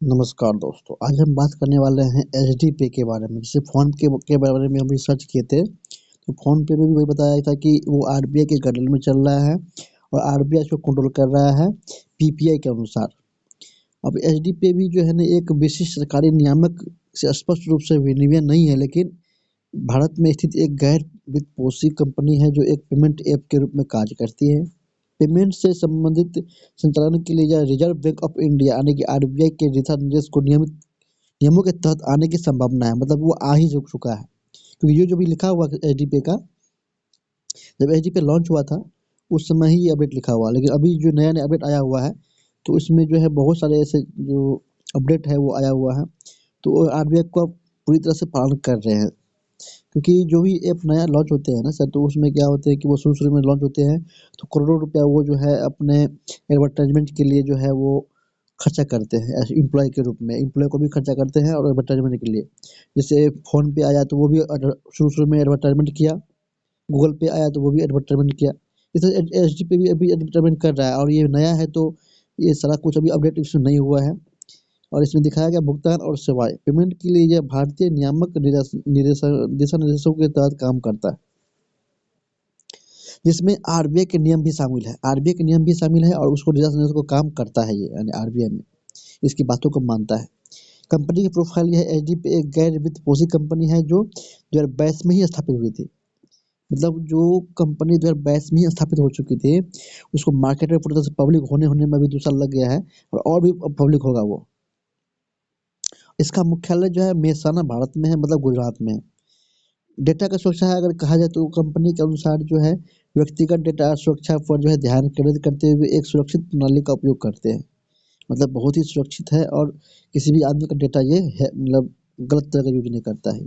नमस्कार दोस्तों, आज हम बात करने वाले हैं एचडी पे के बारे में। जैसे फ़ोन के बारे में हम रिसर्च किए थे, तो फ़ोन पे में भी वही बताया था कि वो आरबीआई के गाइडलाइन में चल रहा है और आरबीआई इसको कंट्रोल कर रहा है पीपीआई के अनुसार। अब एचडी पे भी जो है ना एक विशिष्ट सरकारी नियामक से स्पष्ट रूप से विनियमन नहीं है, लेकिन भारत में स्थित एक गैर वित्तपोषी कंपनी है जो एक पेमेंट ऐप के रूप में कार्य करती है। पेमेंट से संबंधित संचालन के लिए यह रिजर्व बैंक ऑफ इंडिया यानी कि आरबीआई के दिशा निर्देश को नियमित नियमों के तहत आने की संभावना है। मतलब वो आ ही चुका है, क्योंकि ये जो भी लिखा हुआ एचडी पे का, जब एचडी पे लॉन्च हुआ था उस समय ही ये अपडेट लिखा हुआ, लेकिन अभी जो नया नया अपडेट आया हुआ है तो इसमें जो है बहुत सारे ऐसे जो अपडेट है वो आया हुआ है, तो आरबीआई को पूरी तरह से पालन कर रहे हैं। क्योंकि जो भी ऐप नया लॉन्च होते हैं ना सर, तो उसमें क्या होता है कि वो शुरू-शुरू में लॉन्च होते हैं, तो करोड़ों रुपया वो जो है अपने एडवर्टाइज़मेंट के लिए जो है वो खर्चा करते हैं एज़ एम्प्लॉयी के रूप में। एम्प्लॉयी को भी खर्चा करते हैं और एडवर्टाइज़मेंट के लिए। जैसे फ़ोन पे आया तो वो भी शुरू-शुरू में एडवर्टाइज़मेंट किया, गूगल पे आया तो वो भी एडवर्टाइज़मेंट किया। इस तरह एचडी पे भी अभी एडवर्टाइज़मेंट कर रहा है और ये नया है, तो ये सारा कुछ अभी अपडेट इसमें नहीं हुआ है। और इसमें दिखाया गया भुगतान और सेवाएँ। पेमेंट के लिए यह भारतीय नियामक दिशा निर्देशों के तहत काम करता है, जिसमें आरबीआई के नियम भी शामिल है। आरबीआई के नियम भी शामिल है और उसको दिशा निर्देशों को काम करता है ये, यानी आरबीआई में इसकी बातों को मानता है। कंपनी की प्रोफाइल यह है, एचडीपी एक गैर वित्तपोषी कंपनी है जो 2022 में ही स्थापित हुई थी। मतलब जो कंपनी 2022 में ही स्थापित हो चुकी थी, उसको मार्केट में पूरी तरह से पब्लिक होने में अभी 2 साल लग गया है और भी पब्लिक होगा वो। इसका मुख्यालय जो है मेहसाना भारत में है, मतलब गुजरात में है। डेटा का सुरक्षा है अगर कहा जाए तो कंपनी के अनुसार जो है व्यक्तिगत डेटा सुरक्षा पर जो है ध्यान केंद्रित करते हुए एक सुरक्षित प्रणाली का उपयोग करते हैं। मतलब बहुत ही सुरक्षित है और किसी भी आदमी का डेटा ये है, मतलब गलत तरह का यूज नहीं करता है।